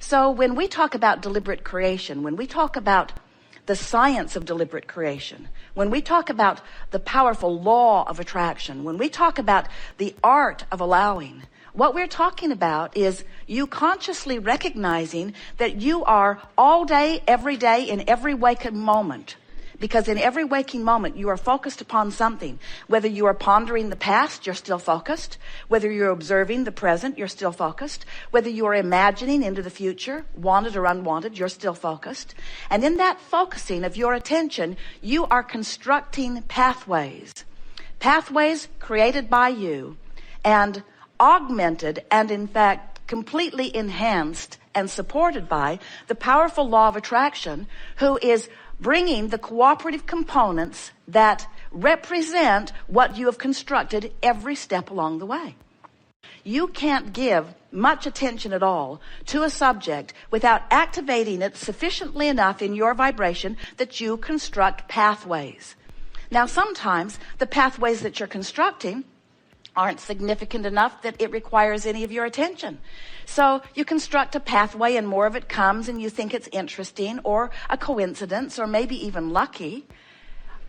So when we talk about deliberate creation, when we talk about the science of deliberate creation, when we talk about the powerful law of attraction, when we talk about the art of allowing, what we're talking about is you consciously recognizing that you are all day, every day, in every waking moment. Because in every waking moment, you are focused upon something. Whether you are pondering the past, you're still focused. Whether you're observing the present, you're still focused. Whether you are imagining into the future, wanted or unwanted, you're still focused. And in that focusing of your attention, you are constructing pathways. Pathways created by you and augmented and, in fact, completely enhanced and supported by the powerful law of attraction, who is bringing the cooperative components that represent what you have constructed every step along the way. You can't give much attention at all to a subject without activating it sufficiently enough in your vibration that you construct pathways. Now, sometimes the pathways that you're constructing aren't significant enough that it requires any of your attention. So you construct a pathway and more of it comes and you think it's interesting or a coincidence or maybe even lucky.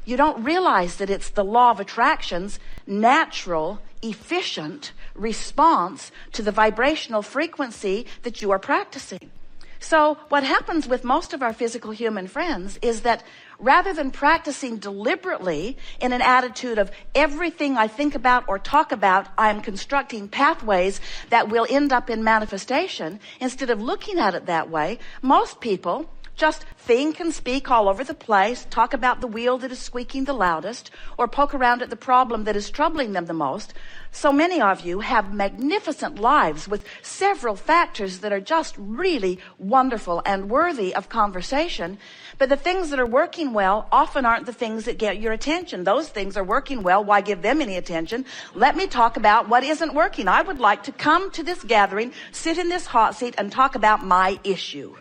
You don't realize that it's the law of attraction's natural, efficient response to the vibrational frequency that you are practicing. So what happens with most of our physical human friends is that rather than practicing deliberately in an attitude of everything I think about or talk about, I am constructing pathways that will end up in manifestation, instead of looking at it that way, most people just think and speak all over the place, talk about the wheel that is squeaking the loudest, or poke around at the problem that is troubling them the most. So many of you have magnificent lives with several factors that are just really wonderful and worthy of conversation. But the things that are working well often aren't the things that get your attention. Those things are working well. Why give them any attention? Let me talk about what isn't working. I would like to come to this gathering, sit in this hot seat, and talk about my issue.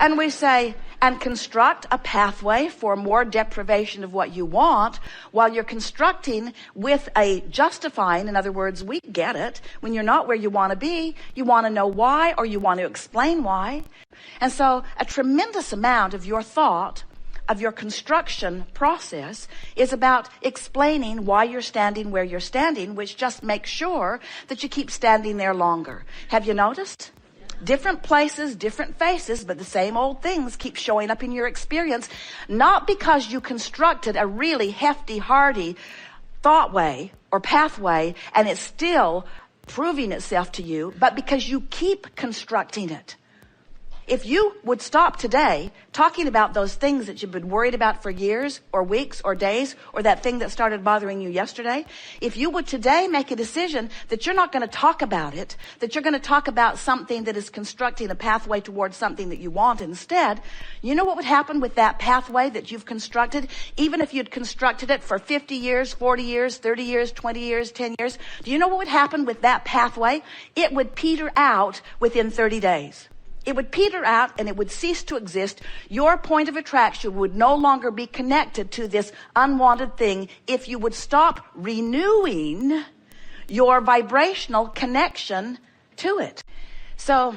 And we say, and construct a pathway for more deprivation of what you want, while you're constructing with a justifying. In other words, we get it. When you're not where you want to be, you want to know why, or you want to explain why. And so a tremendous amount of your thought, of your construction process, is about explaining why you're standing where you're standing, which just makes sure that you keep standing there longer. Have you noticed? Different places, different faces, but the same old things keep showing up in your experience, not because you constructed a really hefty, hardy thought way or pathway and it's still proving itself to you, but because you keep constructing it. If you would stop today talking about those things that you've been worried about for years or weeks or days, or that thing that started bothering you yesterday, if you would today make a decision that you're not going to talk about it, that you're going to talk about something that is constructing a pathway towards something that you want instead, you know what would happen with that pathway that you've constructed? Even if you'd constructed it for 50 years, 40 years, 30 years, 20 years, 10 years, do you know what would happen with that pathway? It would peter out within 30 days. It would peter out and it would cease to exist. Your point of attraction would no longer be connected to this unwanted thing if you would stop renewing your vibrational connection to it. So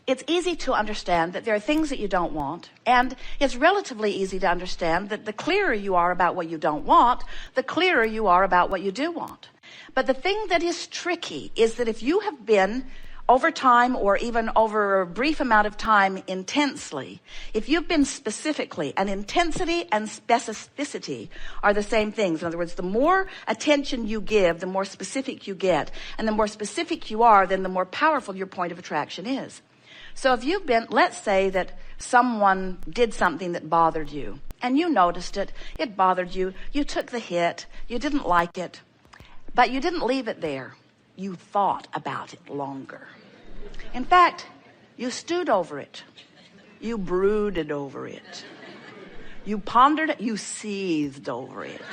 it's easy to understand that there are things that you don't want, and it's relatively easy to understand that the clearer you are about what you don't want, the clearer you are about what you do want. But the thing that is tricky is that if you have been over time, or even over a brief amount of time intensely, if you've been specifically, and intensity and specificity are the same things. In other words, the more attention you give, the more specific you get. And the more specific you are, then the more powerful your point of attraction is. So if you've been, let's say that someone did something that bothered you, and you noticed it, it bothered you, you took the hit, you didn't like it, but you didn't leave it there. You thought about it longer. In fact, you stewed over it. You brooded over it. You pondered it. You seethed over it.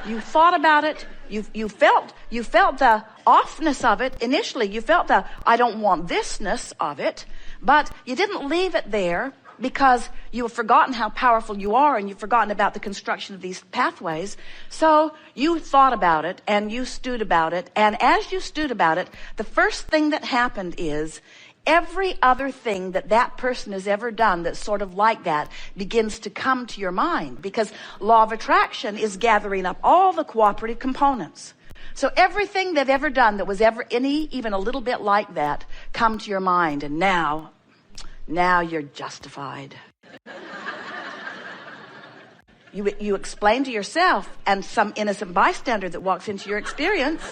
You thought about it. You felt the offness of it. Initially, you felt the I don't want thisness of it, but you didn't leave it there because you have forgotten how powerful you are, and you've forgotten about the construction of these pathways. So you thought about it and you stewed about it. And as you stewed about it, the first thing that happened is every other thing that that person has ever done that's sort of like that begins to come to your mind, because law of attraction is gathering up all the cooperative components. So everything they've ever done that was ever even a little bit like that come to your mind, and now you're justified. You explain to yourself and some innocent bystander that walks into your experience,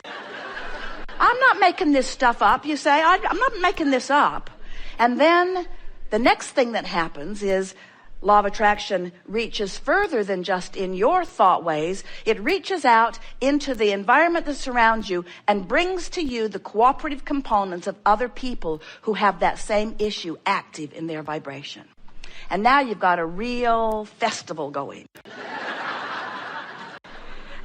I'm not making this stuff up. You say, I'm not making this up. And then the next thing that happens is law of attraction reaches further than just in your thought ways. It reaches out into the environment that surrounds you and brings to you the cooperative components of other people who have that same issue active in their vibration. And now you've got a real festival going.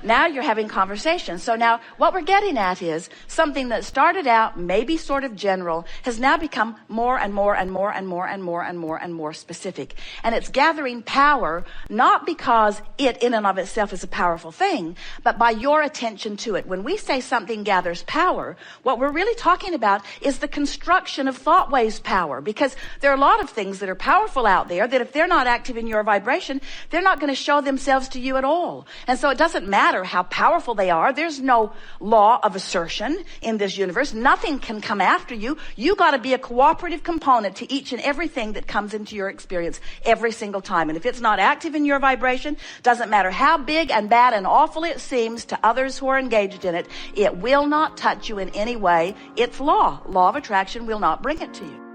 Now you're having conversation. So now what we're getting at is something that started out maybe sort of general has now become more and more and more and more and more and more and more specific. And it's gathering power, not because it in and of itself is a powerful thing, but by your attention to it. When we say something gathers power, what we're really talking about is the construction of thought waves power, because there are a lot of things that are powerful out there that if they're not active in your vibration, they're not going to show themselves to you at all. And so it doesn't matter how powerful they are. There's no law of assertion in this universe. Nothing can come after you. You got to be a cooperative component to each and everything that comes into your experience every single time. And if it's not active in your vibration, doesn't matter how big and bad and awful it seems to others who are engaged in it, it will not touch you in any way. It's law. Law of attraction will not bring it to you.